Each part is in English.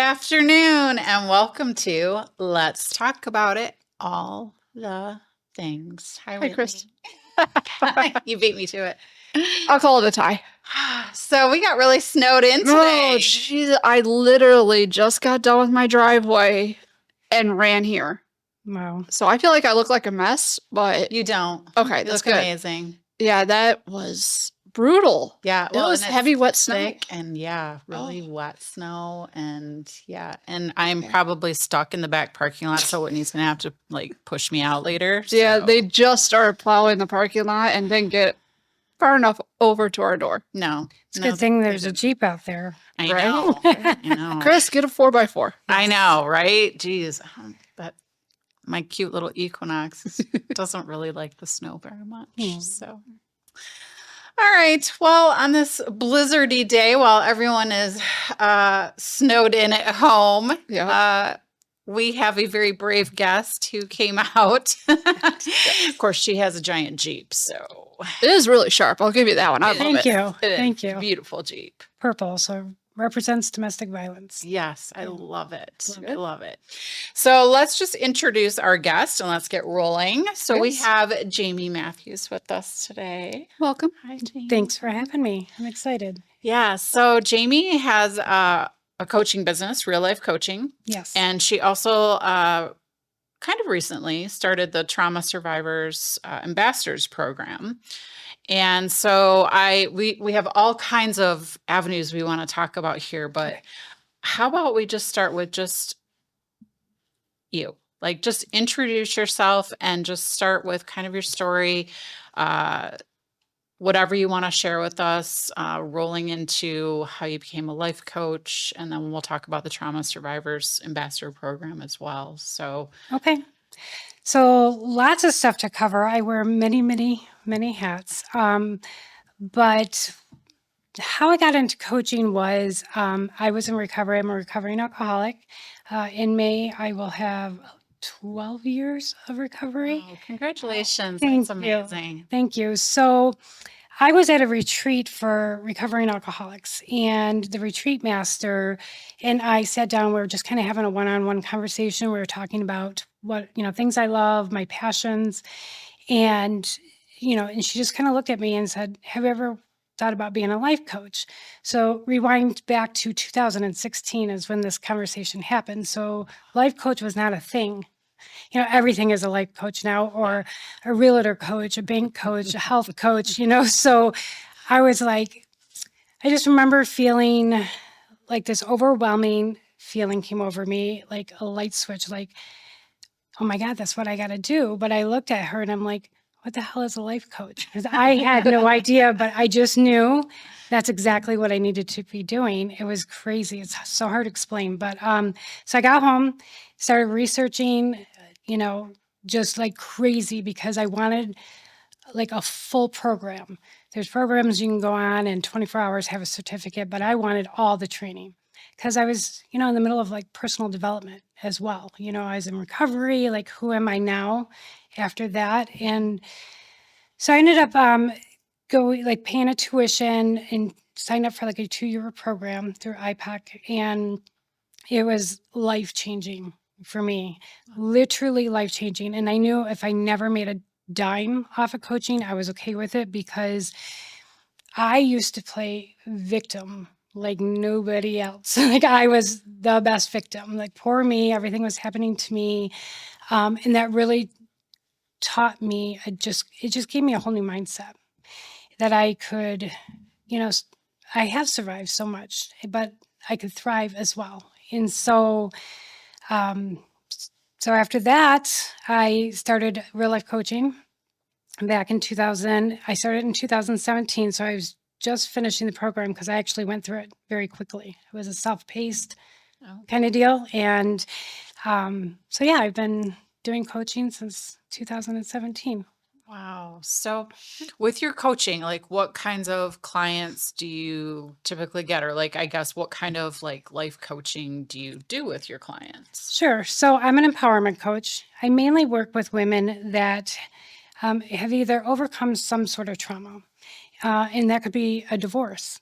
afternoon, and welcome to Let's Talk About It, All the Things. Hi, Chris. You beat me to it. I'll call it a tie. So we got really snowed in today. Oh, jeez. I literally just got done with my driveway and ran here. Wow. So I feel like I look like a mess, but... You don't. Okay, You that's look good. amazing. Yeah, that was brutal. Yeah. It was heavy, wet snow. Thick and really wet snow. And I'm probably stuck in the back parking lot, so Whitney's going to have to push me out later. Yeah, so. they just started plowing the parking lot and didn't get far enough over to our door. No. It's a good thing there's a Jeep out there. I Right? know. I know. Chris, get a 4x4. I know, right? Jeez. But my cute little Equinox doesn't really like the snow very much. So, all right. Well, on this blizzardy day, while everyone is snowed in at home, we have a very brave guest who came out. Of course, she has a giant Jeep, so it is really sharp. I'll give you that one. I love Thank it. you. Thank you. Beautiful Jeep. Purple, so represents domestic violence. Yes, I love it. I love it. So let's just introduce our guest and let's get rolling. So we have Jaime Matthews with us today. Welcome. Hi, Jaime. Thanks for having me. I'm excited. Yeah. So Jaime has a coaching business, real life coaching. Yes. And she also kind of recently started the Trauma Survivors Ambassadors Program. And so we have all kinds of avenues we want to talk about here, but how about we just start with just you? Just introduce yourself and just start with kind of your story, whatever you want to share with us, rolling into how you became a life coach, and then we'll talk about the Trauma Survivors Ambassador Program as well. So okay. So lots of stuff to cover. I wear many hats. But how I got into coaching was I was in recovery. I'm a recovering alcoholic. In May, I will have 12 years of recovery. Oh, congratulations. Thank That's you. amazing. Thank you. So I was at a retreat for recovering alcoholics, and the retreat master and I sat down. We were just kind of having a one-on-one conversation. We were talking about what, things I love, my passions. And, and she just kind of looked at me and said, have you ever thought about being a life coach? So rewind back to 2016 is when this conversation happened. So life coach was not a thing. Everything is a life coach now, or a realtor coach, a bank coach, a health coach, So I was like, I just remember feeling like this overwhelming feeling came over me, like a light switch, like, oh my God, that's what I got to do. But I looked at her and I'm like, what the hell is a life coach? Because I had no idea, but I just knew that's exactly what I needed to be doing. It was crazy. It's so hard to explain. But so I got home, started researching, just like crazy, because I wanted like a full program. There's programs you can go on and 24 hours have a certificate, but I wanted all the training because I was, in the middle of like personal development as well. I was in recovery, like who am I now after that? And so I ended up paying a tuition and signed up for like a 2-year program through IPAC. And it was life-changing for me, literally life-changing. And I knew if I never made a dime off of coaching, I was okay with it, because I used to play victim like nobody else. Like I was the best victim, like poor me, everything was happening to me. And that really taught me, it just gave me a whole new mindset that I could, I have survived so much, but I could thrive as well. And so, so after that, I started real life coaching back in 2000. I started in 2017. So I was just finishing the program because I actually went through it very quickly. It was a self-paced kind of deal. And so, yeah, I've been doing coaching since 2017. Wow. So with your coaching, what kinds of clients do you typically get? Or I guess what kind of life coaching do you do with your clients? Sure. So I'm an empowerment coach. I mainly work with women that have either overcome some sort of trauma, and that could be a divorce,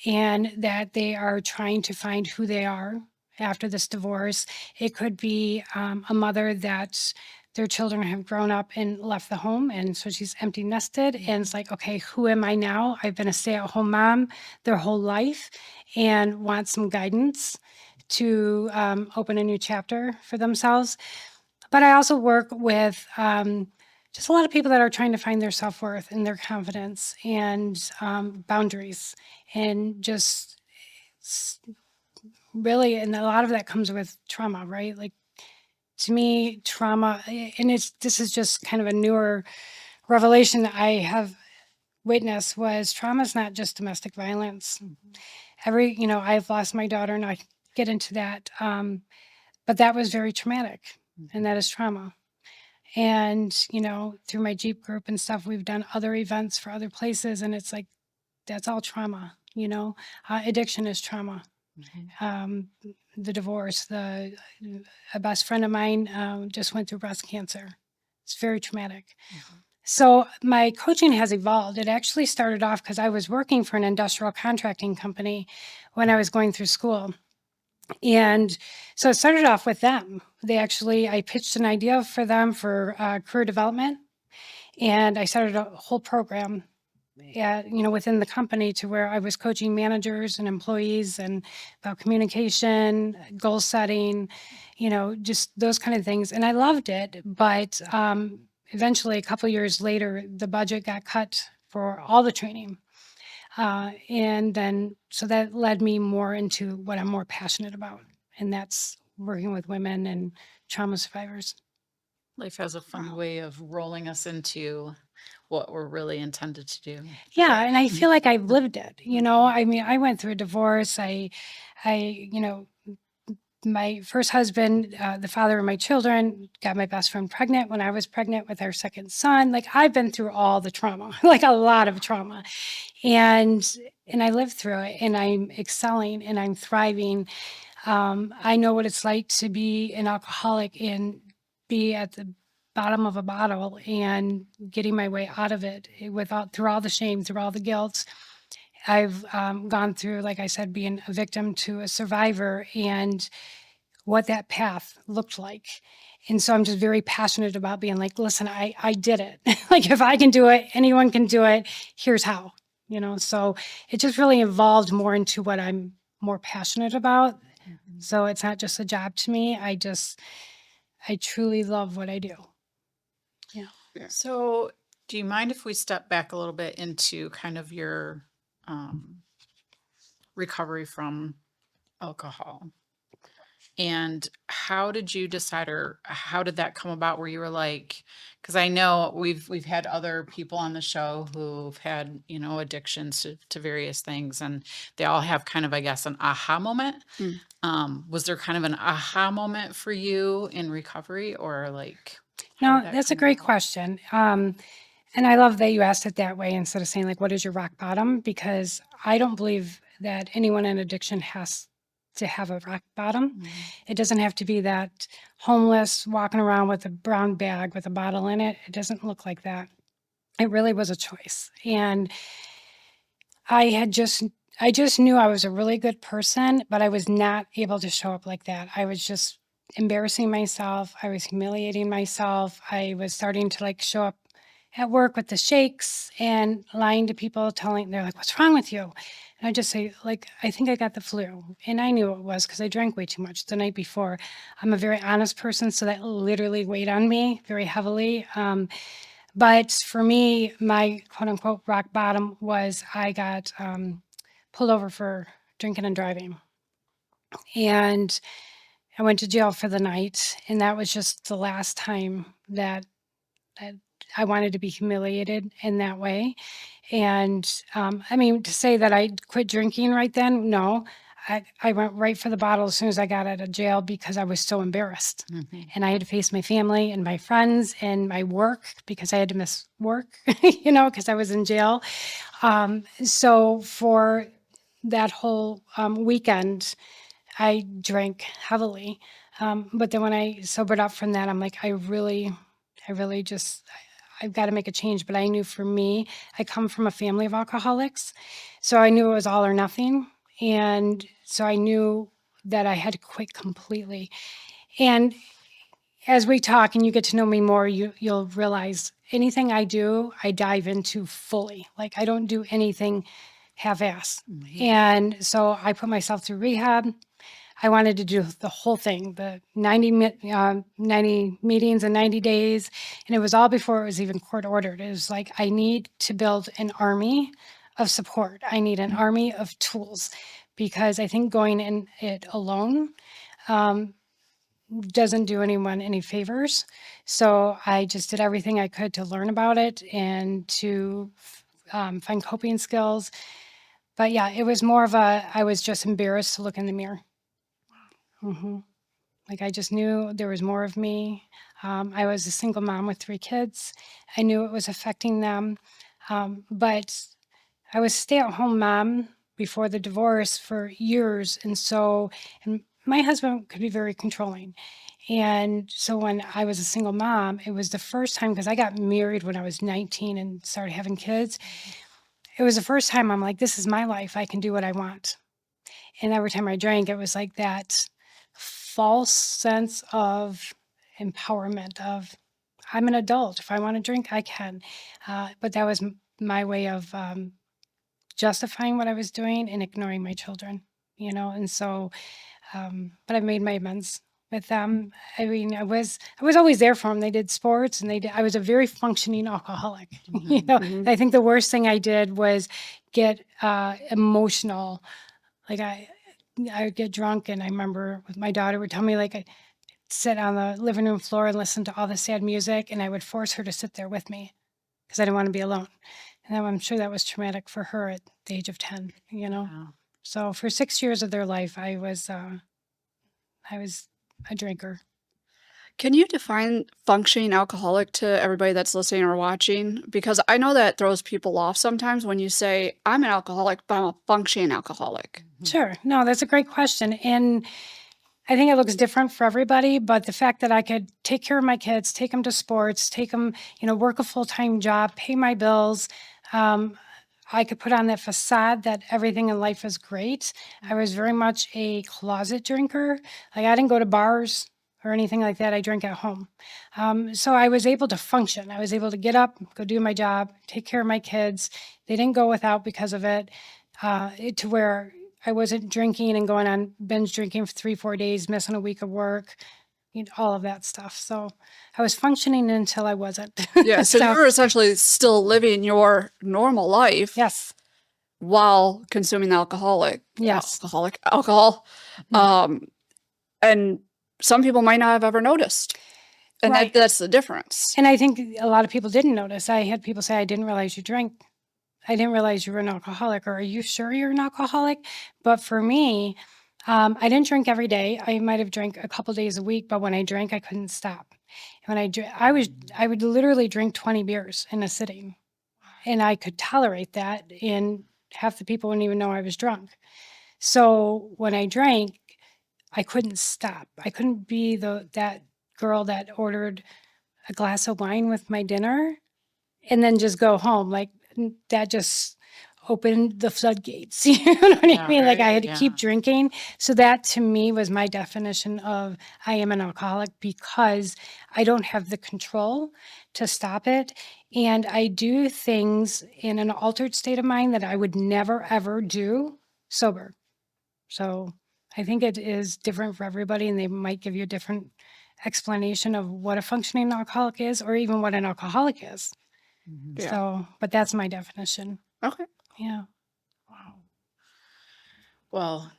and that they are trying to find who they are after this divorce. It could be a mother that their children have grown up and left the home, and so she's empty nested, and it's like, okay, who am I now? I've been a stay-at-home mom their whole life and want some guidance to open a new chapter for themselves. But I also work with just a lot of people that are trying to find their self-worth and their confidence and boundaries, and just really, and a lot of that comes with trauma, right? Like, to me, trauma, and this is just kind of a newer revelation that I have witnessed, was trauma is not just domestic violence. I've lost my daughter, and I get into that, but that was very traumatic, and that is trauma. And through my Jeep group and stuff, we've done other events for other places, and it's like, that's all trauma. Addiction is trauma. The divorce, a best friend of mine just went through breast cancer. It's very traumatic. So my coaching has evolved. It actually started off because I was working for an industrial contracting company when I was going through school. And so it started off with them. I pitched an idea for them for career development, and I started a whole program within the company, to where I was coaching managers and employees and about communication, goal setting, just those kind of things. And I loved it. But eventually, a couple of years later, the budget got cut for all the training. And then, so that led me more into what I'm more passionate about, and that's working with women and trauma survivors. Life has a fun way of rolling us into what we're really intended to do. Yeah, and I feel like I've lived it. I mean, I went through a divorce. My first husband, the father of my children, got my best friend pregnant when I was pregnant with our second son. Like, I've been through all the trauma, like a lot of trauma, and I lived through it, and I'm excelling and I'm thriving. I know what it's like to be an alcoholic and be at the bottom of a bottle and getting my way out of it through all the shame, through all the guilt. I've gone through, like I said, being a victim to a survivor, and what that path looked like. And so I'm just very passionate about being like, listen, I did it. Like, if I can do it, anyone can do it. Here's how, so it just really evolved more into what I'm more passionate about. So it's not just a job to me. I truly love what I do. Yeah. So do you mind if we step back a little bit into kind of your recovery from alcohol? And how did you decide, or how did that come about, where you were like, because I know we've had other people on the show who've had, addictions to various things, and they all have kind of, I guess, an aha moment. Was there kind of an aha moment for you in recovery, or like? No, that's a great question. And I love that you asked it that way, instead of saying, like, what is your rock bottom? Because I don't believe that anyone in addiction has to have a rock bottom. It doesn't have to be that homeless walking around with a brown bag with a bottle in it. It doesn't look like that. It really was a choice. And I just knew I was a really good person, but I was not able to show up like that. I was just embarrassing myself. I was humiliating myself. I was starting to show up at work with the shakes and lying to people, they're like, what's wrong with you? And I just say, I think I got the flu. And I knew it was because I drank way too much the night before. I'm a very honest person, so that literally weighed on me very heavily. But for me, my quote unquote rock bottom was I got pulled over for drinking and driving. And I went to jail for the night. And that was just the last time that I wanted to be humiliated in that way. And I mean, to say that I quit drinking right then, no. I went right for the bottle as soon as I got out of jail, because I was so embarrassed. And I had to face my family and my friends and my work, because I had to miss work, because I was in jail. So for that whole weekend, I drank heavily. But then when I sobered up from that, I'm like, I really just, I've got to make a change. But I knew, for me, I come from a family of alcoholics. So I knew it was all or nothing. And so I knew that I had to quit completely. And as we talk and you get to know me more, you'll realize anything I do, I dive into fully. Like I don't do anything half-ass. And so I put myself through rehab. I wanted to do the whole thing, the 90 meetings in 90 days. And it was all before it was even court ordered. It was like, I need to build an army of support. I need an army of tools because I think going in it alone doesn't do anyone any favors. So I just did everything I could to learn about it and to find coping skills. But yeah, it was more of I was just embarrassed to look in the mirror. Like I just knew there was more of me. I was a single mom with 3 kids. I knew it was affecting them. But I was a stay-at-home mom before the divorce for years. And my husband could be very controlling. And so when I was a single mom, it was the first time, because I got married when I was 19 and started having kids. It was the first time I'm like, this is my life. I can do what I want. And every time I drank, it was like that false sense of empowerment of I'm an adult. If I want to drink, I can. But that was my way of justifying what I was doing and ignoring my children, And so, but I made my amends with them. I mean, I was always there for them. They did sports, and I was a very functioning alcoholic. I think the worst thing I did was get emotional. Like I would get drunk, and I remember with my daughter would tell me like I'd sit on the living room floor and listen to all the sad music, and I would force her to sit there with me because I didn't want to be alone. And I'm sure that was traumatic for her at the age of 10, Wow. So for 6 years of their life, I was a drinker. Can you define functioning alcoholic to everybody that's listening or watching? Because I know that throws people off sometimes when you say, I'm an alcoholic, but I'm a functioning alcoholic. Sure. No, that's a great question. And I think it looks different for everybody, but the fact that I could take care of my kids, take them to sports, take them, work a full-time job, pay my bills, I could put on that facade that everything in life is great. I was very much a closet drinker. Like I didn't go to bars or anything like that. I drank at home. So I was able to function. I was able to get up, go do my job, take care of my kids. They didn't go without because of it, to where I wasn't drinking and going on binge drinking for 3-4 days, missing a week of work, all of that stuff. So I was functioning until I wasn't. Yeah, so you were essentially still living your normal life. Yes. While consuming alcohol. And some people might not have ever noticed. And Right. that's the difference. And I think a lot of people didn't notice. I had people say, I didn't realize you drank. I didn't realize you were an alcoholic. Or are you sure you're an alcoholic? But for me, I didn't drink every day. I might have drank a couple days a week, but when I drank, I couldn't stop. When I would literally drink 20 beers in a sitting, and I could tolerate that. And half the people wouldn't even know I was drunk. So when I drank, I couldn't stop. I couldn't be that girl that ordered a glass of wine with my dinner and then just go home. Like that just opened the floodgates. You know what I mean? Like I had to keep drinking. So that to me was my definition of I am an alcoholic, because I don't have the control to stop it. And I do things in an altered state of mind that I would never, ever do sober. So I think it is different for everybody, and they might give you a different explanation of what a functioning alcoholic is, or even what an alcoholic is. Yeah. So, but that's my definition. Okay. Yeah. Wow. Well,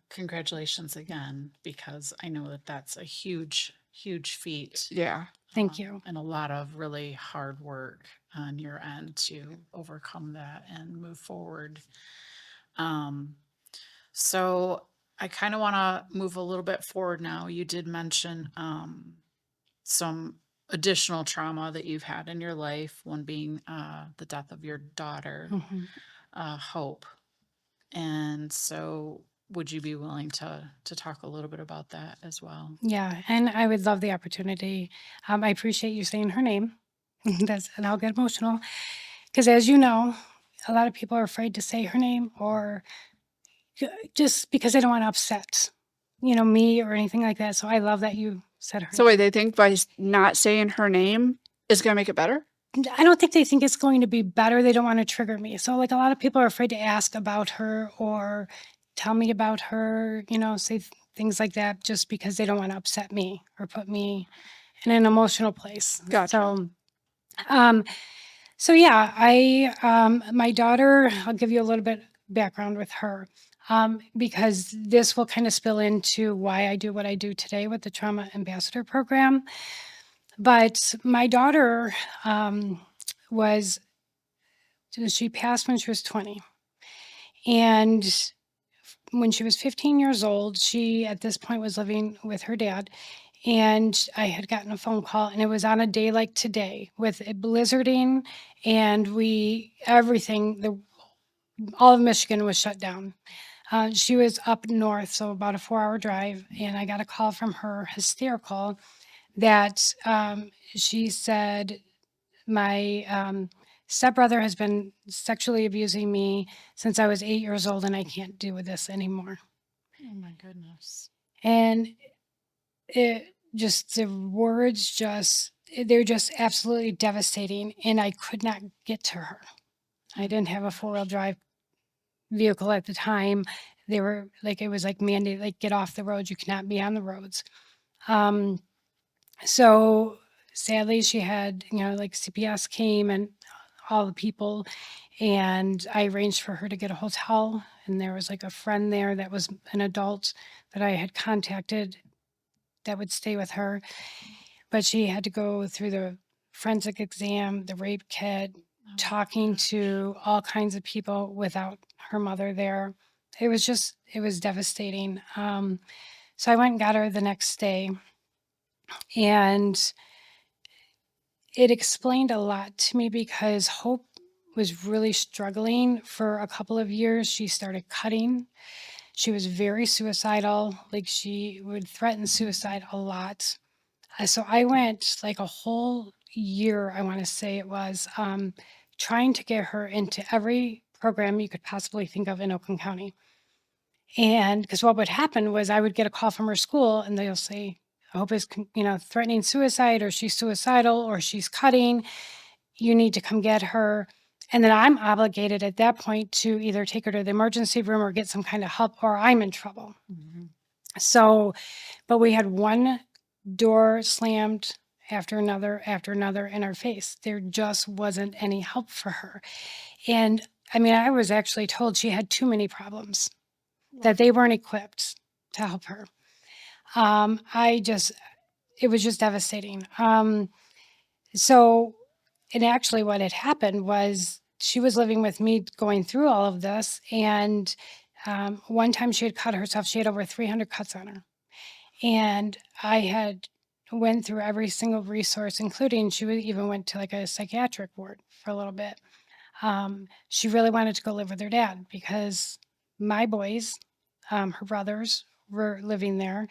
congratulations again, because I know that that's a huge, huge feat. Yeah. Thank you. And a lot of really hard work on your end to overcome that and move forward. So I kind of want to move a little bit forward now. You did mention some additional trauma that you've had in your life, one being the death of your daughter, Hope. And so would you be willing to talk a little bit about that as well? Yeah, and I would love the opportunity. I appreciate you saying her name. And I'll get emotional because, as you know, a lot of people are afraid to say her name, or just because I don't want to upset, me or anything like that. So I love that you said her So wait, they think by not saying her name is going to make it better? I don't think they think it's going to be better. They don't want to trigger me. So like a lot of people are afraid to ask about her or tell me about her, say things like that just because they don't want to upset me or put me in an emotional place. Gotcha. Um, so yeah, my daughter, I'll give you a little bit background with her. Because this will kind of spill into why I do what I do today with the Trauma Ambassador Program. But my daughter she passed when she was 20. And when she was 15 years old, she at this point was living with her dad. And I had gotten a phone call, and it was on a day like today with it blizzarding, and all of Michigan was shut down. She was up north, so about a 4-hour drive, and I got a call from her, hysterical, that she said, my stepbrother has been sexually abusing me since I was 8 years old, and I can't deal with this anymore. Oh my goodness. And the words they're just absolutely devastating, and I could not get to her. I didn't have a 4-wheel drive vehicle at the time. They were like, it was like mandated, like, get off the roads, you cannot be on the roads. So sadly she had, like CPS came and all the people, and I arranged for her to get a hotel, and there was like a friend there that was an adult that I had contacted that would stay with her, but she had to go through the forensic exam, the rape kit, talking to all kinds of people without her mother there. It was devastating. So I went and got her the next day, and it explained a lot to me because Hope was really struggling for a couple of years. She started cutting. She was very suicidal. Like, she would threaten suicide a lot. So I went like a whole year, I want to say it was, trying to get her into every program you could possibly think of in Oakland County. And because what would happen was I would get a call from her school, and they'll say, Hope is, threatening suicide, or she's suicidal, or she's cutting. You need to come get her. And then I'm obligated at that point to either take her to the emergency room or get some kind of help, or I'm in trouble. Mhm. So, but we had one door slammed after another in our face. There just wasn't any help for her. And I mean, I was actually told she had too many problems, that they weren't equipped to help her. It was just devastating. So, and actually what had happened was she was living with me going through all of this. And one time she had cut herself. She had over 300 cuts on her. And I had went through every single resource, including even went to like a psychiatric ward for a little bit. She really wanted to go live with her dad because my boys, her brothers, were living there.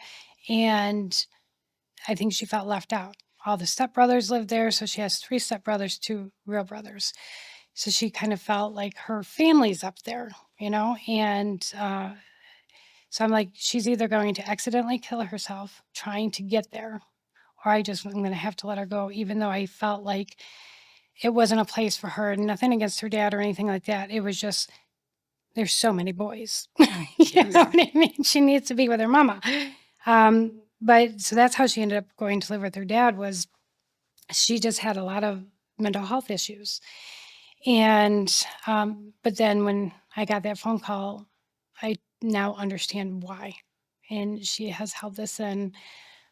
And I think she felt left out. All the stepbrothers lived there. So she has 3 stepbrothers, 2 real brothers. So she kind of felt like her family's up there, and so I'm like, she's either going to accidentally kill herself trying to get there, or I'm going to have to let her go, even though I felt like it wasn't a place for her. Nothing against her dad or anything like that. It was just, there's so many boys. You know what I mean? She needs to be with her mama. But so that's how she ended up going to live with her dad, was she just had a lot of mental health issues. And, but then when I got that phone call, I now understand why. And she has held this in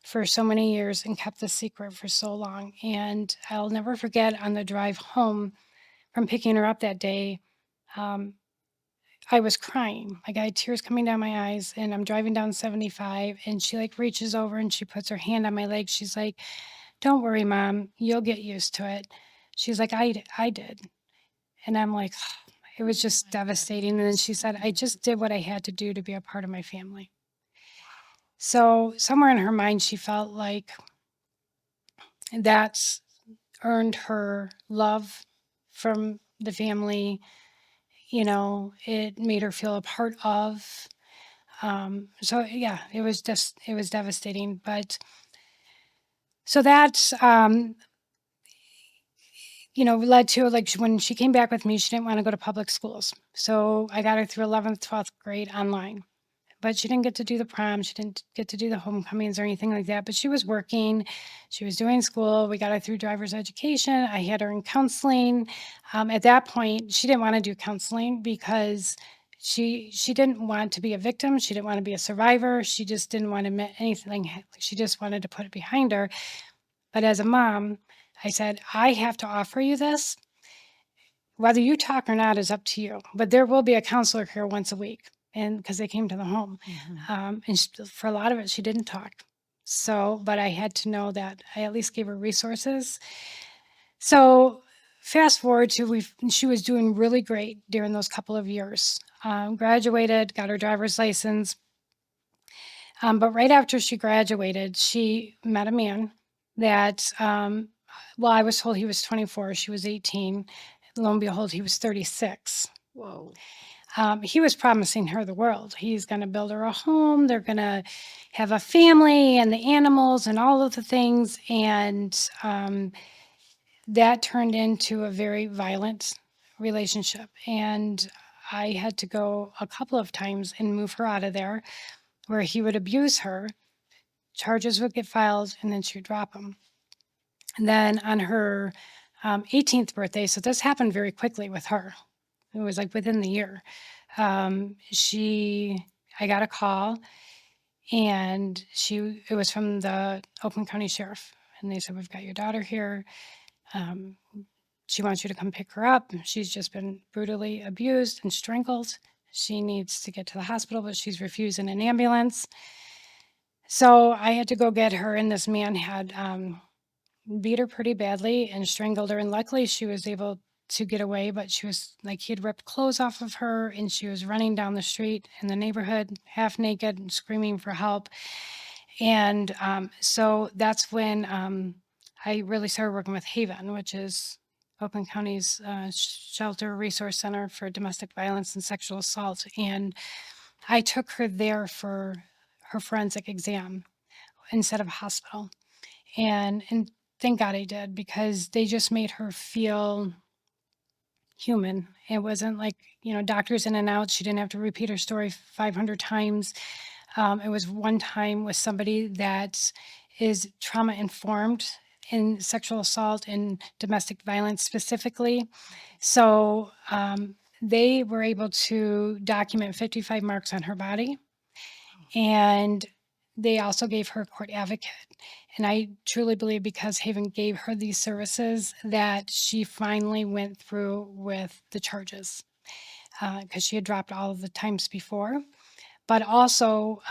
for so many years and kept this secret for so long. And I'll never forget, on the drive home from picking her up that day, I was crying. Like, I had tears coming down my eyes, and I'm driving down 75, and she like reaches over and she puts her hand on my leg. She's like, "Don't worry, Mom, you'll get used to it." She's like, I did. And I'm like, it was just devastating. And then she said, "I just did what I had to do to be a part of my family." So somewhere in her mind, she felt like that's earned her love from the family. it made her feel a part of. So yeah, it was devastating. But so that, led to, like, when she came back with me, she didn't want to go to public schools. So I got her through 11th, 12th grade online. But she didn't get to do the prom. She didn't get to do the homecomings or anything like that. But she was working. She was doing school. We got her through driver's education. I had her in counseling. At that point, she didn't want to do counseling because she didn't want to be a victim. She didn't want to be a survivor. She just didn't want to admit anything. She just wanted to put it behind her. But as a mom, I said, I have to offer you this. Whether you talk or not is up to you. But there will be a counselor here once a week. And because they came to the home. And for a lot of it, she didn't talk. So, but I had to know that I at least gave her resources. So fast forward to she was doing really great during those couple of years. Graduated, got her driver's license. But right after she graduated, she met a man that, well, I was told he was 24. She was 18. Lo and behold, he was 36. Whoa. He was promising her the world. He's going to build her a home. They're going to have a family and the animals and all of the things. And that turned into a very violent relationship. And I had to go a couple of times and move her out of there, where he would abuse her. Charges would get filed, and then she would drop them. And then on her 18th birthday, so this happened very quickly with her. It was like within the year. I got a call, and it was from the Oakland County Sheriff. And they said, we've got your daughter here. She wants you to come pick her up. She's just been brutally abused and strangled. She needs to get to the hospital, but she's refusing an ambulance. So I had to go get her, and this man had beat her pretty badly and strangled her. And luckily she was able to get away, but she was like, he had ripped clothes off of her, and she was running down the street in the neighborhood, half naked and screaming for help. And so that's when I really started working with Haven, which is Oakland County's Shelter Resource Center for Domestic Violence and Sexual Assault. And I took her there for her forensic exam instead of a hospital. And thank God I did, because they just made her feel human. It wasn't like, doctors in and out. She didn't have to repeat her story 500 times. It was one time with somebody that is trauma informed in sexual assault and domestic violence specifically. So they were able to document 55 marks on her body. And they also gave her a court advocate. And I truly believe, because Haven gave her these services, that she finally went through with the charges, because she had dropped all of the times before. But also,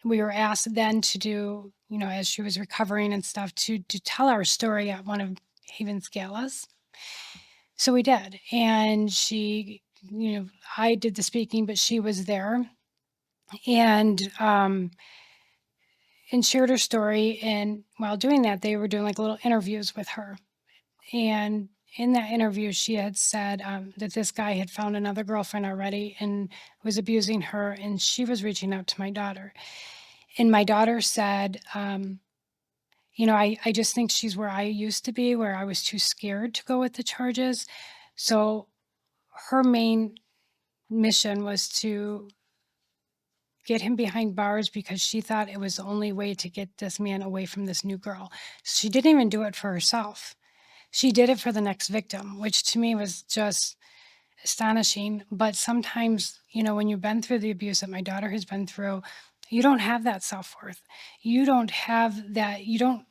we were asked then to do, as she was recovering and stuff, to tell our story at one of Haven's galas. So we did. And she, I did the speaking, but she was there. And shared her story. And while doing that, they were doing like little interviews with her. And in that interview, she had said that this guy had found another girlfriend already and was abusing her. And she was reaching out to my daughter. And my daughter said, I just think she's where I used to be, where I was too scared to go with the charges. So her main mission was to get him behind bars, because she thought it was the only way to get this man away from this new girl. She didn't even do it for herself. She did it for the next victim, which to me was just astonishing. But sometimes, when you've been through the abuse that my daughter has been through, you don't have that self-worth. You don't have that. You don't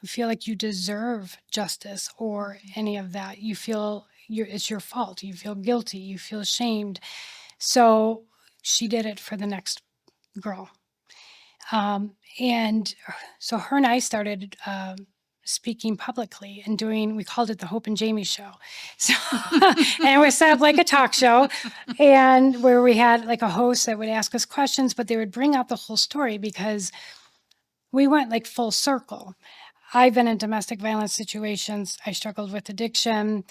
feel like you deserve justice or any of that. You feel it's your fault. You feel guilty. You feel shamed. So she did it for the next girl. And so her and I started speaking publicly and we called it the Hope and Jamie Show. So, and it was set up like a talk show, and where we had like a host that would ask us questions, but they would bring out the whole story, because we went like full circle. I've been in domestic violence situations. I struggled with addiction.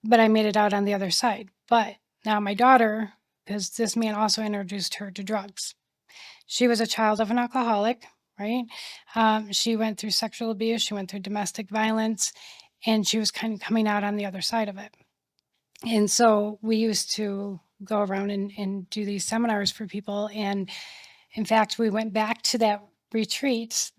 but I made it out on the other side. But now my daughter, because this man also introduced her to drugs. She was a child of an alcoholic, right? She went through sexual abuse, she went through domestic violence, and she was kind of coming out on the other side of it. And so we used to go around and do these seminars for people. And in fact, we went back to that retreat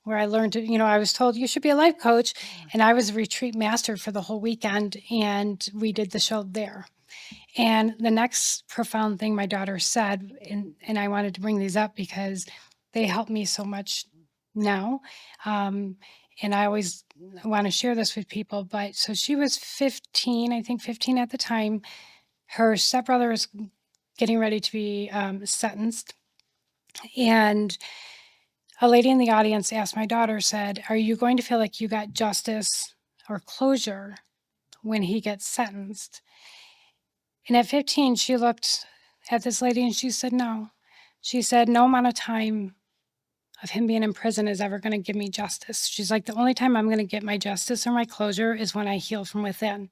where I learned to, I was told you should be a life coach. And I was a retreat master for the whole weekend. And we did the show there. And the next profound thing my daughter said, and I wanted to bring these up because they help me so much now. And I always want to share this with people. But so she was 15, I think 15 at the time. Her stepbrother was getting ready to be sentenced. And a lady in the audience asked my daughter, said, "Are you going to feel like you got justice or closure when he gets sentenced?" And at 15, she looked at this lady and she said, "No." She said, "No amount of time of him being in prison is ever going to give me justice." She's like, "The only time I'm going to get my justice or my closure is when I heal from within."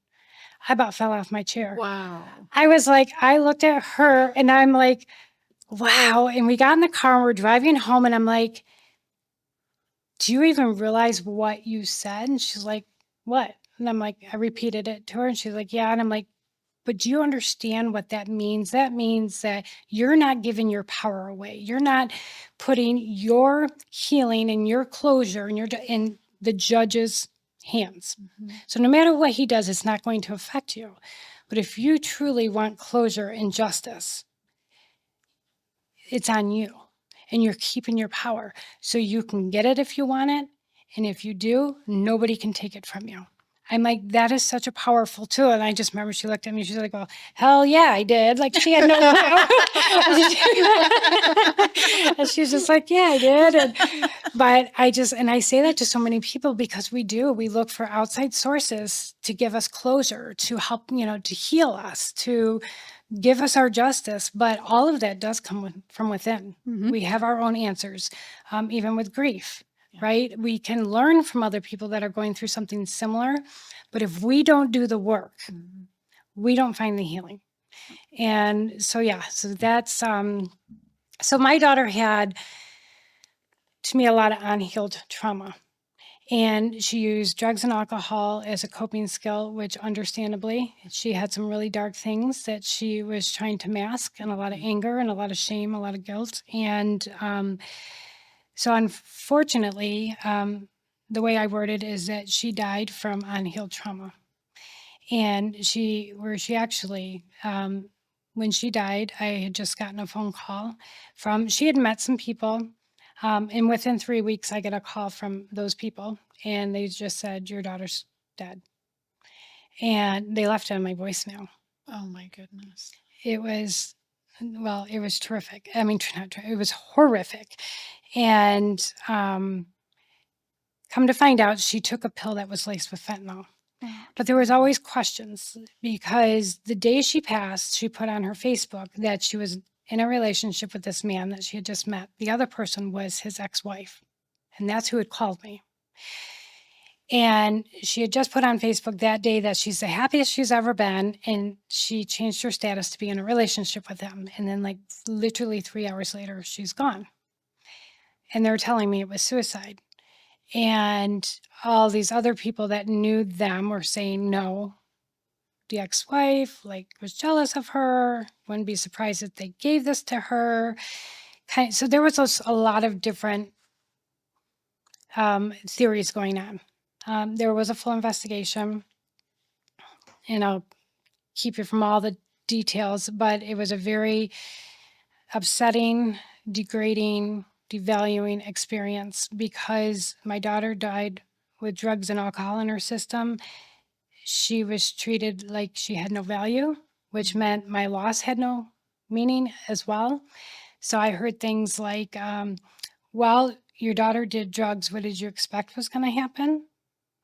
I about fell off my chair. Wow. I was like, I looked at her and I'm like, wow. And we got in the car and we're driving home and I'm like, "Do you even realize what you said?" And she's like, "What?" And I'm like, I repeated it to her and she's like, "Yeah." And I'm like, "But do you understand what that means? That means that you're not giving your power away. You're not putting your healing and your closure in the judge's hands. Mhm. So no matter what he does, it's not going to affect you. But if you truly want closure and justice, it's on you. And you're keeping your power. So you can get it if you want it. And if you do, nobody can take it from you." I'm like, that is such a powerful tool. And I just remember she looked at me, she's like, "Well, hell yeah, I did." Like she had no power. And she's just like, "Yeah, I did." But I say that to so many people because we look for outside sources to give us closure, to help, to heal us, to give us our justice. But all of that does come from within. Mhm. We have our own answers, even with grief. Yeah. Right? We can learn from other people that are going through something similar, but if we don't do the work, Mhm. we don't find the healing. And so, so that's, so my daughter had, to me, a lot of unhealed trauma. And she used drugs and alcohol as a coping skill, which understandably, she had some really dark things that she was trying to mask, and a lot of anger and a lot of shame, a lot of guilt. And, so unfortunately, the way I word it is that she died from unhealed trauma. And when she died, I had just gotten a phone call she had met some people. And within 3 weeks, I get a call from those people and they just said, "Your daughter's dead." And they left it on my voicemail. Oh my goodness. It was terrific. I mean, it was horrific. And come to find out, she took a pill that was laced with fentanyl. Oh, But there was always questions because the day she passed, she put on her Facebook that she was in a relationship with this man that she had just met. The other person was his ex-wife, and that's who had called me. And she had just put on Facebook that day that she's the happiest she's ever been, and she changed her status to be in a relationship with him. And then, like, literally 3 hours later, she's gone. And they're telling me it was suicide. And all these other people that knew them were saying, "No, the ex-wife, was jealous of her. Wouldn't be surprised if they gave this to her." So there was a lot of different theories going on. There was a full investigation, and I'll keep you from all the details, but it was a very upsetting, degrading, devaluing experience because my daughter died with drugs and alcohol in her system. She was treated like she had no value, which meant my loss had no meaning as well. So I heard things like, "Well, your daughter did drugs. What did you expect was going to happen?"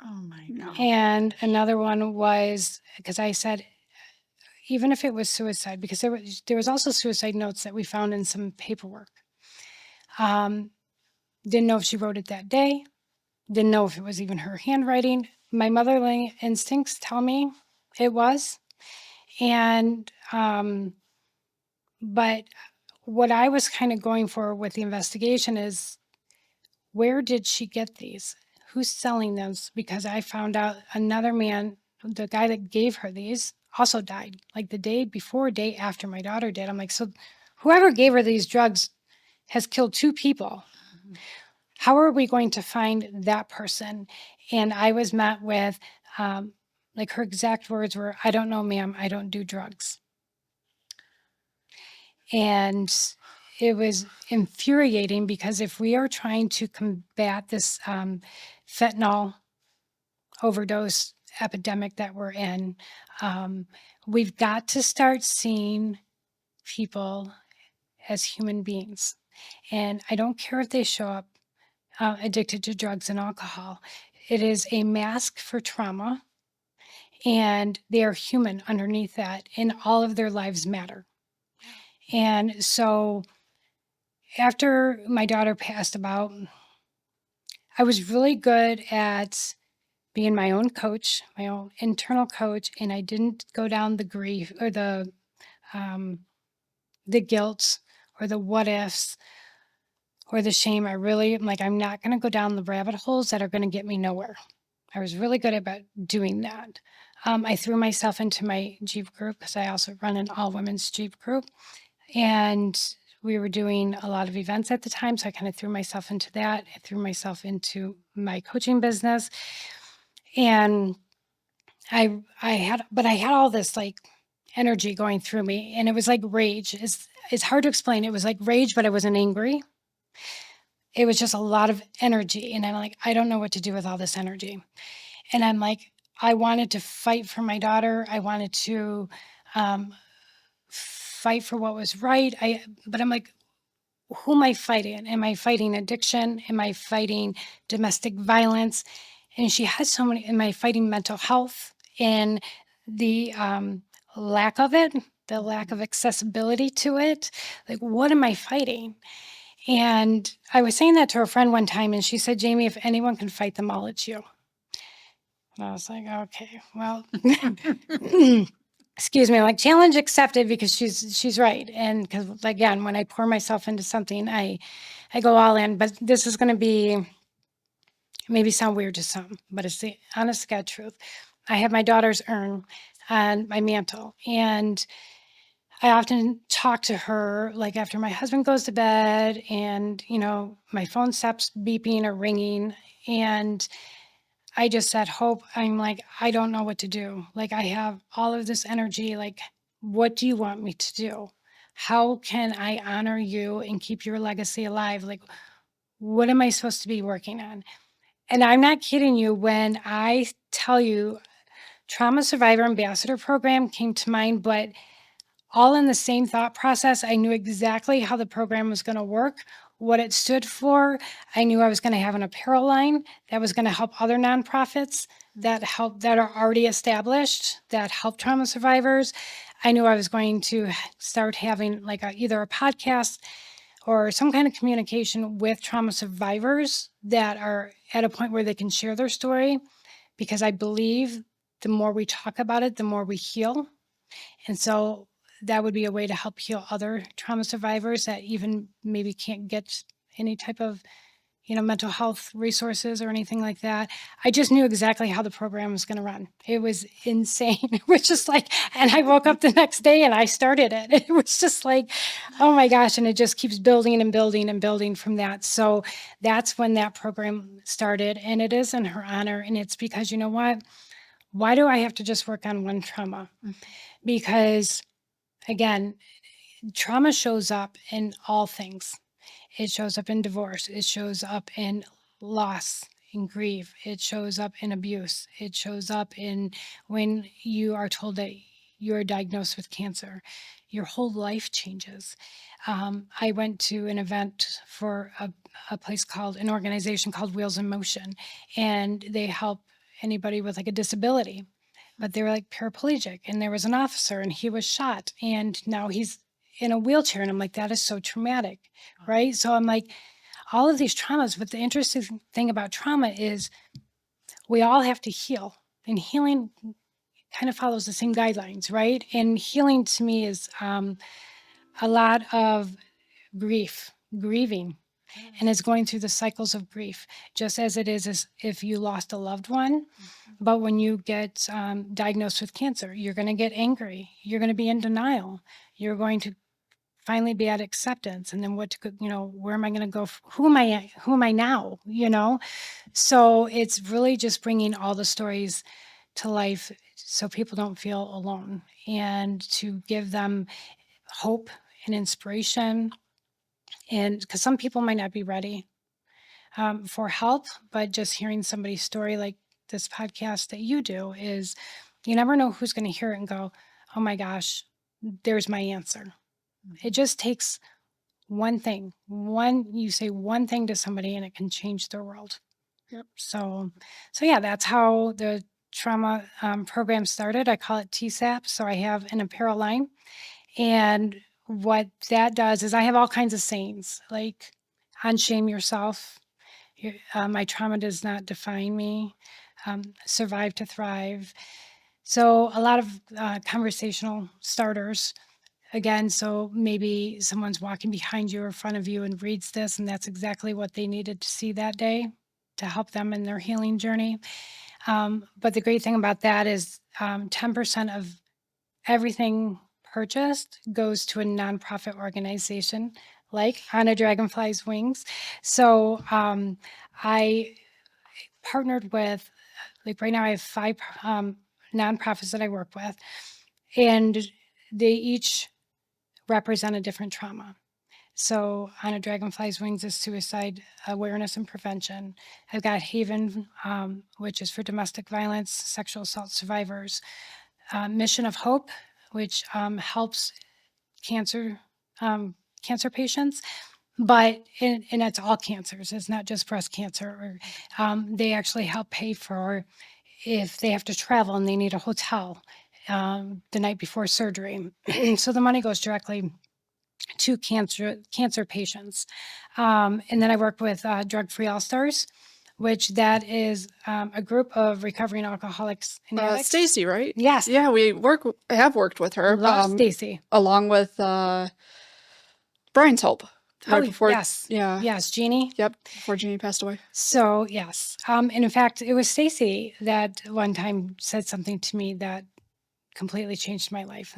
Oh my No. God. And another one was, because I said, even if it was suicide, because there was also suicide notes that we found in some paperwork. Didn't know if she wrote it that day. Didn't know if it was even her handwriting. My motherly instincts tell me it was. And, but what I was kind of going for with the investigation is, where did she get these? Who's selling those? Because I found out another man, the guy that gave her these, also died like the day before, day after my daughter did. I'm like, so whoever gave her these drugs has killed 2 people. How are we going to find that person? And I was met with, like her exact words were, I don't know, ma'am, I don't do drugs. And it was infuriating because if we are trying to combat this fentanyl overdose epidemic that we're in, we've got to start seeing people as human beings. And I don't care if they show up addicted to drugs and alcohol. It is a mask for trauma, and they are human underneath that, and all of their lives matter. And so after my daughter passed about, I was really good at being my own coach, my own internal coach, and I didn't go down the grief or the guilt or the what ifs or the shame. I really am like, I'm not going to go down the rabbit holes that are going to get me nowhere. I was really good about doing that. I threw myself into my Jeep group because I also run an all women's Jeep group. And we were doing a lot of events at the time. So I kind of threw myself into that. I threw myself into my coaching business. And I had all this like energy going through me. And it was like rage. It's hard to explain. It was like rage, but I wasn't angry. It was just a lot of energy. And I'm like, I don't know what to do with all this energy. And I'm like, I wanted to fight for my daughter. I wanted to fight for what was right. But I'm like, who am I fighting? Am I fighting addiction? Am I fighting domestic violence? And she has so many. Am I fighting mental health and the lack of it, the lack of accessibility to it? Like, what am I fighting? And I was saying that to a friend one time, and she said, Jamie, if anyone can fight them all, it's you. And I was like, okay, well, excuse me, like challenge accepted, because she's right. And because again, when I pour myself into something, I go all in. But this is going to be maybe sound weird to some, but it's the honest to God truth. I have my daughter's urn on my mantle, and I often talk to her like after my husband goes to bed, and my phone stops beeping or ringing, and I just said, Hope, I'm like, I don't know what to do. Like, I have all of this energy. Like, what do you want me to do? How can I honor you and keep your legacy alive? Like, what am I supposed to be working on? And I'm not kidding you when I tell you Trauma Survivor Ambassador Program came to mind, but all in the same thought process. I knew exactly how the program was going to work, what it stood for. I knew I was going to have an apparel line that was going to help other nonprofits that are already established, that help trauma survivors. I knew I was going to start having like either a podcast or some kind of communication with trauma survivors that are at a point where they can share their story, because I believe the more we talk about it, the more we heal. And so that would be a way to help heal other trauma survivors that even maybe can't get any type of, mental health resources or anything like that. I just knew exactly how the program was going to run. It was insane. It was just like, and I woke up the next day and I started it. It was just like, oh my gosh. And it just keeps building and building and building from that. So that's when that program started. And it is in her honor. And it's because, you know what? Why do I have to just work on one trauma? Because again, trauma shows up in all things. It shows up in divorce. It shows up in loss, in grief. It shows up in abuse. It shows up in when you are told that you are diagnosed with cancer. Your whole life changes. I went to an event for an organization called Wheels in Motion, and they help anybody with like a disability. But they were like paraplegic, and there was an officer and he was shot, and now he's in a wheelchair. And I'm like, that is so traumatic, right? So I'm like, all of these traumas. But the interesting thing about trauma is we all have to heal, and healing kind of follows the same guidelines, right? And healing to me is a lot of grieving, and it's going through the cycles of grief, just as it is as if you lost a loved one. But when you get diagnosed with cancer, you're going to get angry. You're going to be in denial. You're going to finally be at acceptance, and then where am I going to go? Who am I now? So it's really just bringing all the stories to life so people don't feel alone, and to give them hope and inspiration. And because some people might not be ready for help, but just hearing somebody's story like this podcast that you do is, you never know who's going to hear it and go, oh my gosh, there's my answer. It just takes one thing. You say one thing to somebody and it can change their world. Yep. So yeah, that's how the trauma program started. I call it TSAP. So I have an apparel line. And what that does is I have all kinds of sayings like, unshame yourself. My trauma does not define me. Survive to thrive. So a lot of conversational starters. Again, so maybe someone's walking behind you or in front of you and reads this, and that's exactly what they needed to see that day to help them in their healing journey. But the great thing about that is 10% of everything purchased goes to a nonprofit organization like On a Dragonfly's Wings. So I partnered with, like right now I have 5 nonprofits that I work with, and they each represent a different trauma. So On a Dragonfly's Wings is suicide awareness and prevention. I've got Haven, which is for domestic violence, sexual assault survivors. Mission of Hope, which helps cancer patients, but and it's all cancers. It's not just breast cancer. They actually help pay for if they have to travel and they need a hotel the night before surgery. So the money goes directly to cancer patients. And then I work with Drug Free All Stars, which that is a group of recovering alcoholics and addicts. Stacy, right? Yes. Yeah, I have worked with her. Love Stacy. Along with Brian's Hope. Right before, yes. Yeah. Yes, Jeannie. Yep, before Jeannie passed away. So, yes. And in fact, it was Stacy that one time said something to me that completely changed my life.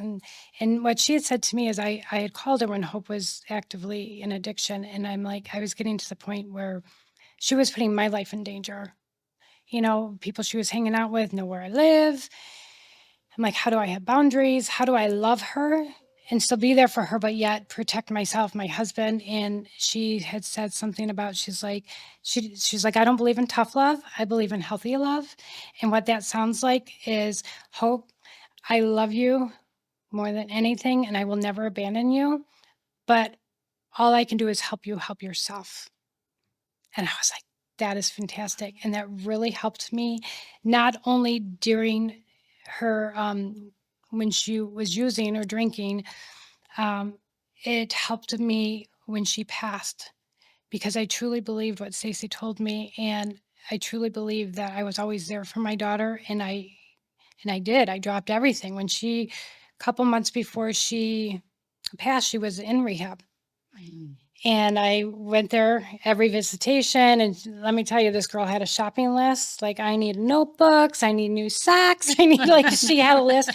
And what she had said to me is I had called her when Hope was actively in addiction. And I'm like, I was getting to the point where she was putting my life in danger. People she was hanging out with know where I live. I'm like, how do I have boundaries? How do I love her and still be there for her, but yet protect myself, my husband? And she had said something about, she's like, I don't believe in tough love. I believe in healthy love. And what that sounds like is, Hope, I love you more than anything, and I will never abandon you. But all I can do is help you help yourself. And I was like, that is fantastic. And that really helped me, not only during her, when she was using or drinking, it helped me when she passed, because I truly believed what Stacey told me. And I truly believed that I was always there for my daughter. And I did. I dropped everything. When a couple months before she passed, she was in rehab. And I went there every visitation. And let me tell you, this girl had a shopping list. Like, I need notebooks. I need new socks. I need, she had a list.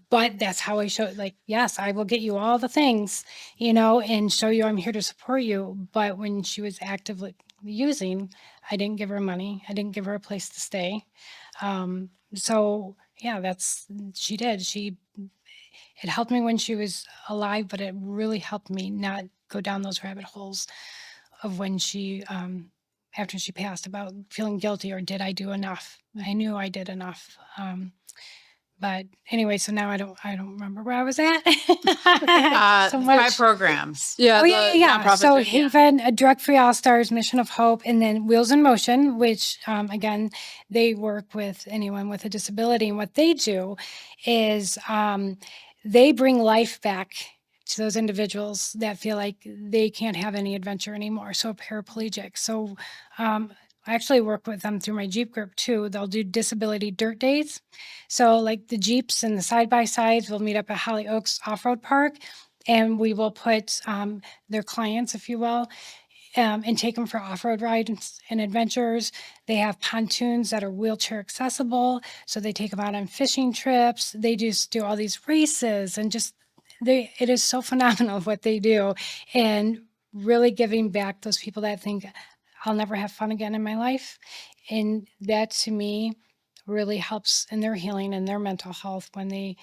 But that's how I showed, yes, I will get you all the things, and show you I'm here to support you. But when she was actively using, I didn't give her money. I didn't give her a place to stay. So yeah, she did. It helped me when she was alive, but it really helped me not go down those rabbit holes of when she, after she passed, about feeling guilty or did I do enough? I knew I did enough. But anyway, so now I don't remember where I was at. So much. 5 programs. Yeah. Yeah. So Haven, Drug Free All Stars, Mission of Hope, and then Wheels in Motion, which again, they work with anyone with a disability. And what they do is they bring life back to those individuals that feel like they can't have any adventure anymore. So paraplegic. So I actually work with them through my Jeep group too. They'll do disability dirt days. So like the Jeeps and the side-by-sides will meet up at Holly Oaks Off-Road Park, and we will put their clients, if you will, and take them for off-road rides and adventures. They have pontoons that are wheelchair accessible, so they take them out on fishing trips. They just do all these races, and just it is so phenomenal what they do, and really giving back those people that think I'll never have fun again in my life. And that to me really helps in their healing and their mental health when they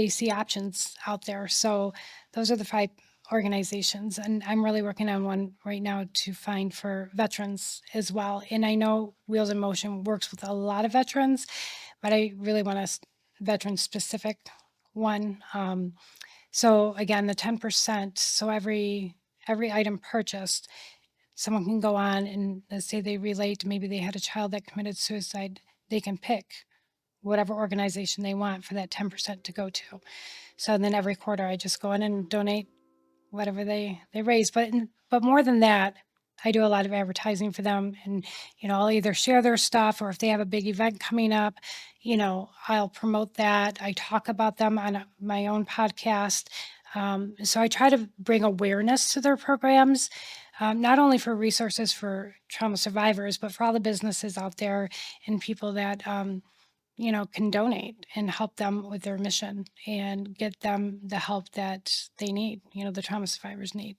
see options out there. So those are the 5 organizations, and I'm really working on one right now to find for veterans as well. And I know Wheels in Motion works with a lot of veterans, but I really want a veteran specific one. So again, the 10%. So every item purchased, someone can go on and let's say they relate, maybe they had a child that committed suicide, they can pick whatever organization they want for that 10% to go to. So then every quarter I just go in and donate whatever they raise. But more than that, I do a lot of advertising for them, and I'll either share their stuff, or if they have a big event coming up, I'll promote that. I talk about them on my own podcast. So I try to bring awareness to their programs, not only for resources for trauma survivors, but for all the businesses out there and people that can donate and help them with their mission and get them the help that they need, the trauma survivors need.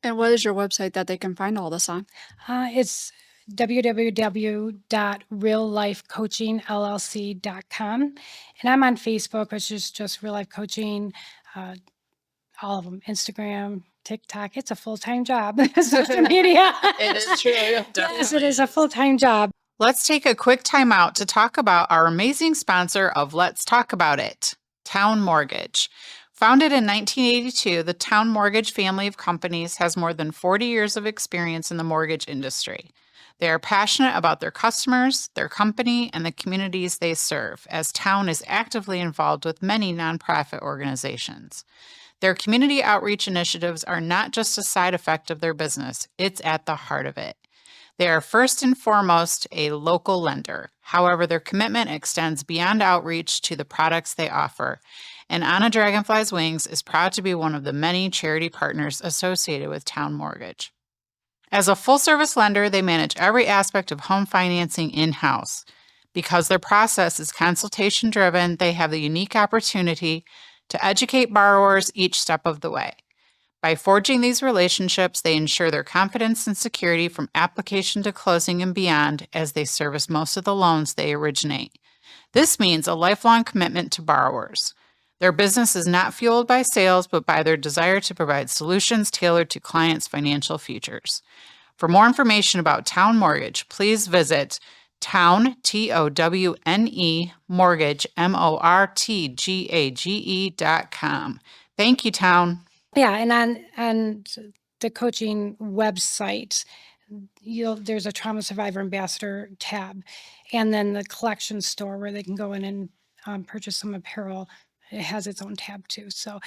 And what is your website that they can find all this on? It's www.reallifecoachingllc.com. And I'm on Facebook, which is just Real Life Coaching, all of them, Instagram, TikTok. It's a full-time job, social media. It is true. Yes, it is a full-time job. Let's take a quick time out to talk about our amazing sponsor of Let's Talk About It, Town Mortgage. Founded in 1982, the Town Mortgage family of companies has more than 40 years of experience in the mortgage industry. They are passionate about their customers, their company, and the communities they serve, as Town is actively involved with many nonprofit organizations. Their community outreach initiatives are not just a side effect of their business, it's at the heart of it. They are first and foremost a local lender. However, their commitment extends beyond outreach to the products they offer. And On a Dragonfly's Wings is proud to be one of the many charity partners associated with Town Mortgage. As a full-service lender, they manage every aspect of home financing in-house. Because their process is consultation-driven, they have the unique opportunity to educate borrowers each step of the way. By forging these relationships, they ensure their confidence and security from application to closing and beyond as they service most of the loans they originate. This means a lifelong commitment to borrowers. Their business is not fueled by sales, but by their desire to provide solutions tailored to clients' financial futures. For more information about Town Mortgage, please visit Town, Towne, Mortgage, MORTGAGE.com. Thank you, Town. Yeah, and on the coaching website, there's a trauma survivor ambassador tab, and then the collection store where they can go in and purchase some apparel. It has its own tab too. So,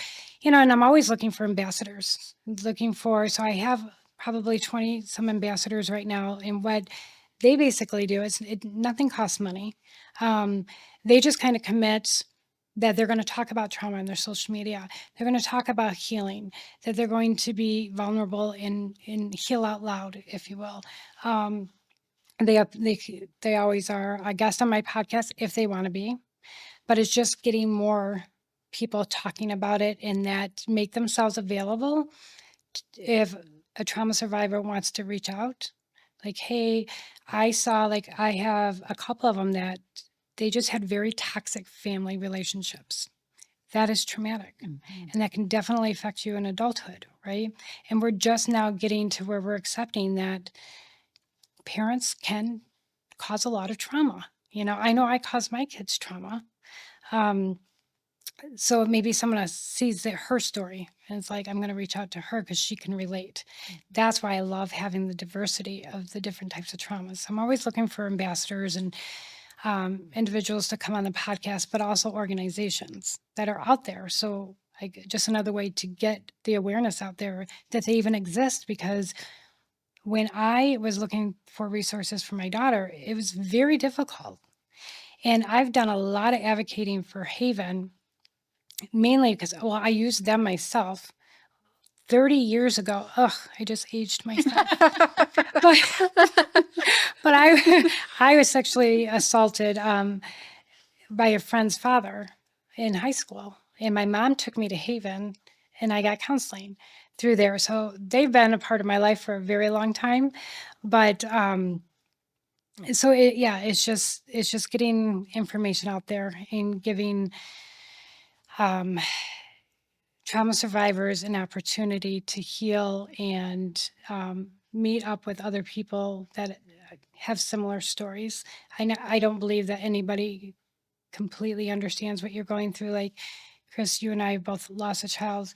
and I'm always looking for ambassadors. So I have probably 20 some ambassadors right now, and what they basically do is nothing costs money. They just kind of commit that they're going to talk about trauma on their social media. They're going to talk about healing, that they're going to be vulnerable and heal out loud, if you will. They always are a guest on my podcast if they want to be, but it's just getting more people talking about it and that make themselves available. If a trauma survivor wants to reach out, like, hey, I have a couple of them that they just had very toxic family relationships. That is traumatic. Mm-hmm. And that can definitely affect you in adulthood, right? And we're just now getting to where we're accepting that parents can cause a lot of trauma. I know I caused my kids trauma. So maybe someone else sees her story and it's like, I'm going to reach out to her because she can relate. Mm-hmm. That's why I love having the diversity of the different types of traumas. I'm always looking for ambassadors and individuals to come on the podcast, but also organizations that are out there. So like just another way to get the awareness out there that they even exist. Because when I was looking for resources for my daughter, it was very difficult. And I've done a lot of advocating for Haven, mainly because, well, I used them myself 30 years ago. Ugh, I just aged myself. but but I was sexually assaulted by a friend's father in high school, and my mom took me to Haven, and I got counseling through there. So they've been a part of my life for a very long time. But so it's just getting information out there and giving um, trauma survivors an opportunity to heal and meet up with other people that have similar stories. I don't believe that anybody completely understands what you're going through. Like Chris, you and I both lost a child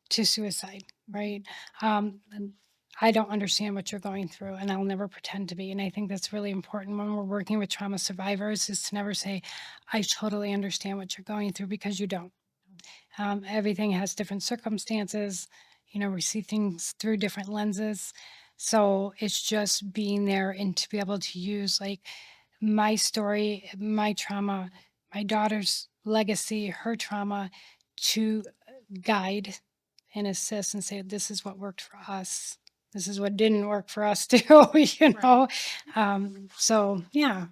to suicide, right? And I don't understand what you're going through, and I'll never pretend to be. And I think that's really important when we're working with trauma survivors, is to never say, I totally understand what you're going through, because you don't. Everything has different circumstances. We see things through different lenses. So it's just being there and to be able to use like my story, my trauma, my daughter's legacy, her trauma, to guide and assist and say, this is what worked for us. This is what didn't work for us too, know? So yeah,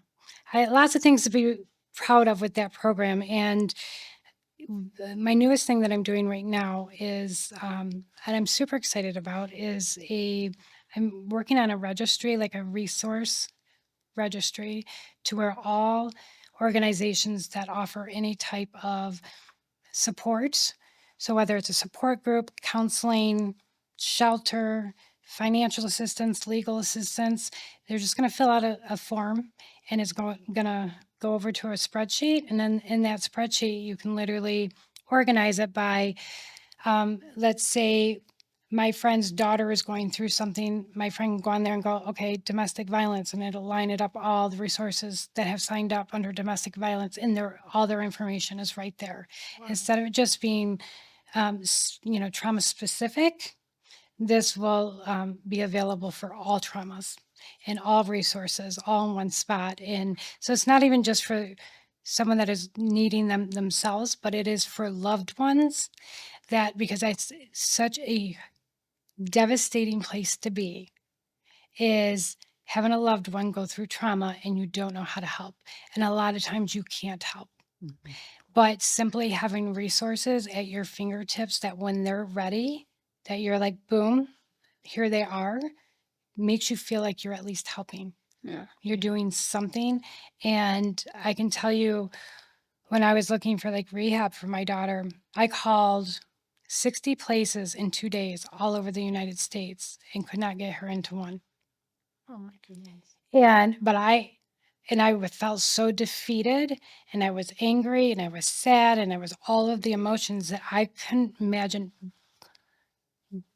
lots of things to be proud of with that program. And my newest thing that I'm doing right now is, and I'm super excited about, is I'm working on a registry, like a resource registry, to where all organizations that offer any type of support, so whether it's a support group, counseling, shelter, financial assistance, legal assistance, they're just going to fill out a form, and it's going to go over to a spreadsheet. And then in that spreadsheet, you can literally organize it by, let's say my friend's daughter is going through something. My friend can go on there and go, okay, domestic violence, and it'll line it up, all the resources that have signed up under domestic violence, and all their information is right there. Wow. Instead of it just being, trauma specific, this will be available for all traumas and all resources, all in one spot. And so it's not even just for someone that is needing them themselves, but it is for loved ones, that, because that's such a devastating place to be, is having a loved one go through trauma and you don't know how to help. And a lot of times you can't help. Mm-hmm. But simply having resources at your fingertips, that when they're ready, that you're like, boom, here they are, makes you feel like you're at least helping. Yeah. You're doing something. And I can tell you, when I was looking for like rehab for my daughter, I called 60 places in 2 days all over the United States and could not get her into one. Oh my goodness. But I felt so defeated, and I was angry, and I was sad, and I was all of the emotions that I couldn't imagine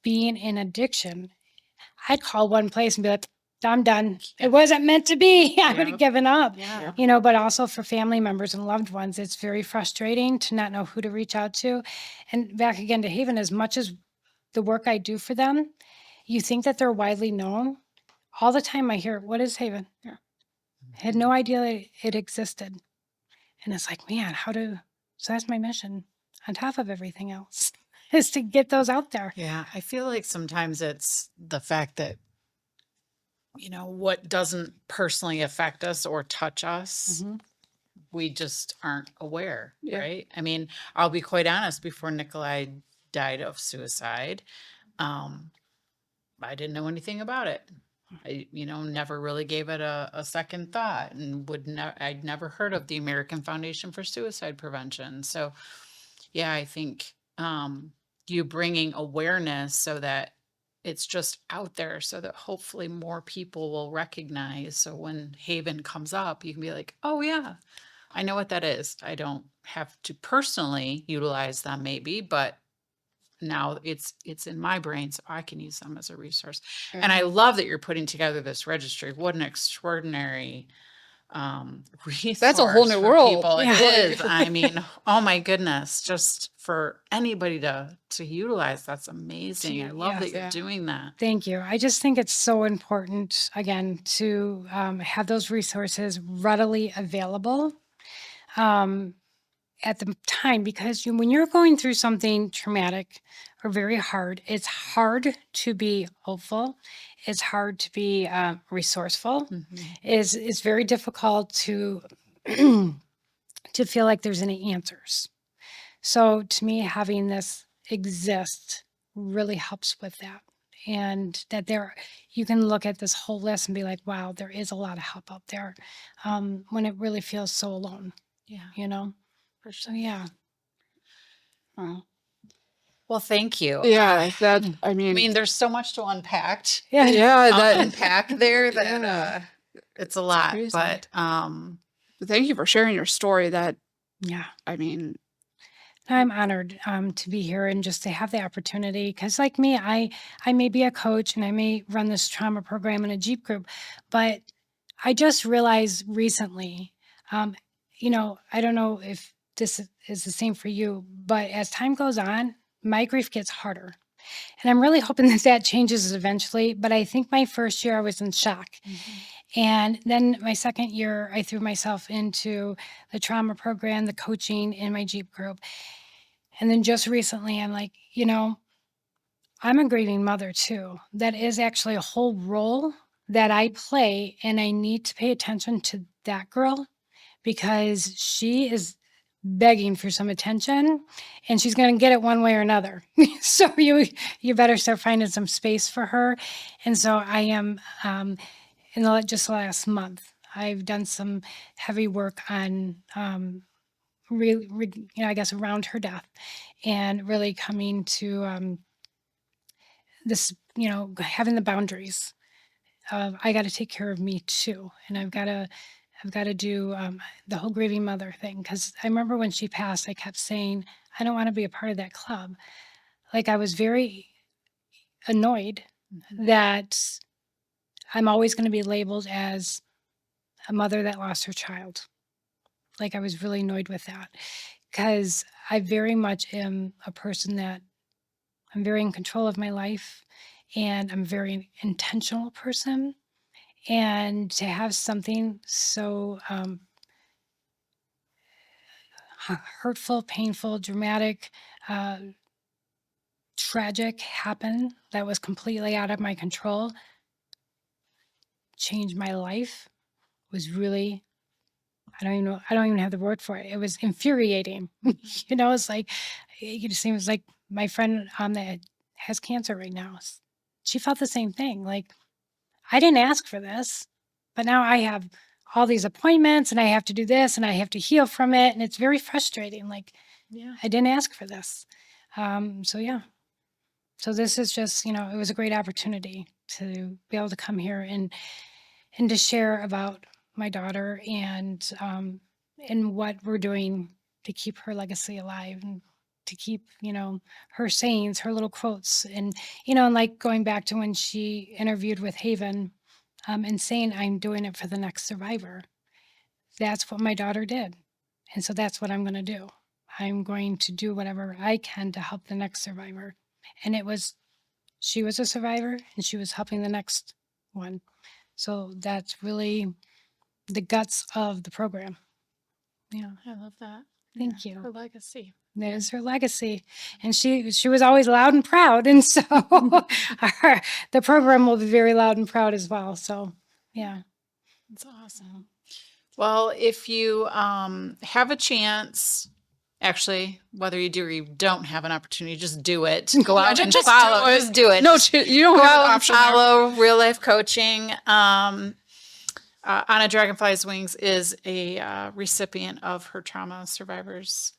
being in addiction. I'd call one place and be like, I'm done. It wasn't meant to be. I would have given up. Yeah. But also for family members and loved ones, it's very frustrating to not know who to reach out to. And back again to Haven, as much as the work I do for them, you think that they're widely known. All the time I hear, what is Haven? Yeah. I had no idea it existed. And it's like, man, so that's my mission on top of everything else, is to get those out there. Yeah. I feel like sometimes it's the fact that, what doesn't personally affect us or touch us, mm-hmm. we just aren't aware, yeah. Right? I mean, I'll be quite honest, before Nikolai died of suicide, I didn't know anything about it. I, never really gave it a second thought, and I'd never heard of the American Foundation for Suicide Prevention. So yeah, I think you bringing awareness so that it's just out there, so that hopefully more people will recognize. So when Haven comes up, you can be like, oh yeah, I know what that is. I don't have to personally utilize them maybe, but now it's in my brain, so I can use them as a resource. Mm-hmm. And I love that you're putting together this registry. What an extraordinary resource That's a whole new for world. people. It Yeah. is. I mean, oh my goodness, just for anybody to utilize, that's amazing. I love that Yes. you're Yeah. doing that. Thank you. I just think it's so important, again, to have those resources readily available at the time, because when you're going through something traumatic or very hard, it's hard to be hopeful. It's hard to be resourceful. It's very difficult to to feel like there's any answers. So to me, having this exist really helps with that. And that you can look at this whole list and be like, wow, there is a lot of help out there, when it really feels so alone, Yeah, you know? for So, sure. yeah. Wow. Well, thank you. Yeah, that, I I mean, mean, there's so much to unpack. Yeah. yeah, that, Unpack there that Yeah. it's a lot. crazy. But thank you for sharing your story. That, Yeah. I mean, I'm honored to be here and just to have the opportunity, because like me, I may be a coach and I may run this trauma program in a Jeep group, but I just realized recently, I don't know if this is the same for you, but as time goes on, my grief gets harder. And I'm really hoping that that changes eventually. But I think my first year I was in shock. And then my second year, I threw myself into the trauma program, the coaching in my Jeep group. And then just recently, I'm like, I'm a grieving mother too. That is actually a whole role that I play. And I need to pay attention to that girl, because she is begging for some attention and she's going to get it one way or another. So you better start finding some space for her. And so I am, just the last month, I've done some heavy work on, I guess around her death, and really coming to, this, having the boundaries of, I got to take care of me too. And I've got to do the whole grieving mother thing. Because I remember when she passed, I kept saying, I don't want to be a part of that club. Like, I was very annoyed that I'm always going to be labeled as a mother that lost her child. Like, I was really annoyed with that, because I very much am a person that I'm very in control of my life, and I'm a very intentional person. And to have something so hurtful, painful, dramatic, uh, tragic happen that was completely out of my control, changed my life, was really, I don't even have the word for it. It was infuriating. It's like, it just seems like my friend that has cancer right now, she felt the same thing. Like, I didn't ask for this, but now I have all these appointments and I have to do this and I have to heal from it. And it's very frustrating. Like, yeah, I didn't ask for this. So yeah. So this is just, it was a great opportunity to be able to come here and to share about my daughter, and what we're doing to keep her legacy alive, and to keep, her sayings, her little quotes, and, and like going back to when she interviewed with Haven, and saying, I'm doing it for the next survivor. That's what my daughter did. And so that's what I'm going to do. I'm going to do whatever I can to help the next survivor. And she was a survivor and she was helping the next one. So that's really the guts of the program. Yeah. I love that. Thank Her you. legacy. There's her legacy. And she was always loud and proud. And so the program will be very loud and proud as well. So yeah. That's awesome. Well, if you have a chance, actually, whether you do or you don't have an opportunity, just do it. Go out and just follow. do it. Just do it. No, Just you don't go have out an and option there. follow Real Life Coaching. Anna Dragonfly's Wings is a recipient of her Trauma Survivors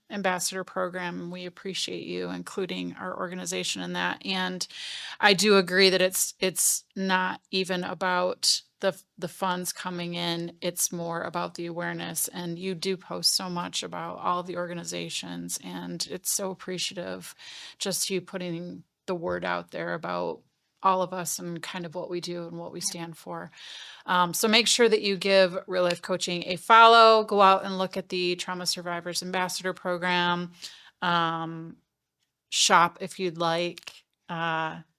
Ambassador Program. We appreciate you including our organization in that. And I do agree that it's not even about the funds coming in. It's more about the awareness. And you do post so much about all the organizations, and it's so appreciative just you putting the word out there about all of us and kind of what we do and what we stand for. So make sure that you give Real Life Coaching a follow. Go out and look at the Trauma Survivors Ambassador Program. Shop if you'd like.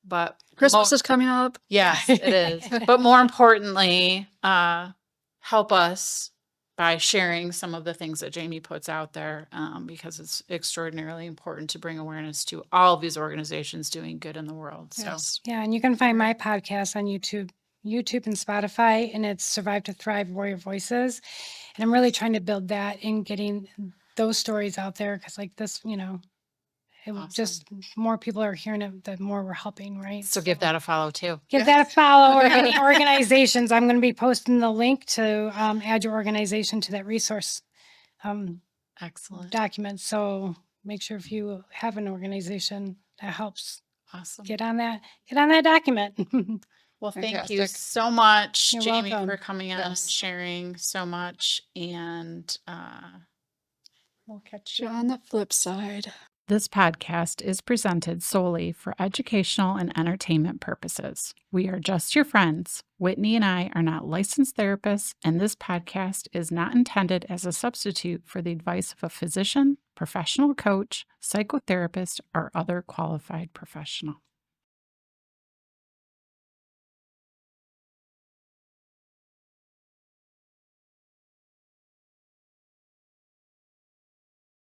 But Christmas is coming up. yes, it is. But more importantly, help us by sharing some of the things that Jaime puts out there, because it's extraordinarily important to bring awareness to all of these organizations doing good in the world. So Yes. Yeah, and you can find my podcast on YouTube and Spotify, and it's Survive to Thrive Warrior Voices. And I'm really trying to build that and getting those stories out there because, like this, it will Awesome. just more people are hearing it, the more we're helping, right? so give that a follow too. Give that a follow, or any organizations. I'm going to be posting the link to add your organization to that resource Excellent. document. So make sure if you have an organization that helps, Awesome. get on that document. Well, thank you Fantastic. so much, You're Jaime, welcome. for coming on and Yes. sharing so much. And we'll catch you. On the flip side. This podcast is presented solely for educational and entertainment purposes. We are just your friends. Whitney and I are not licensed therapists, and this podcast is not intended as a substitute for the advice of a physician, professional coach, psychotherapist, or other qualified professional.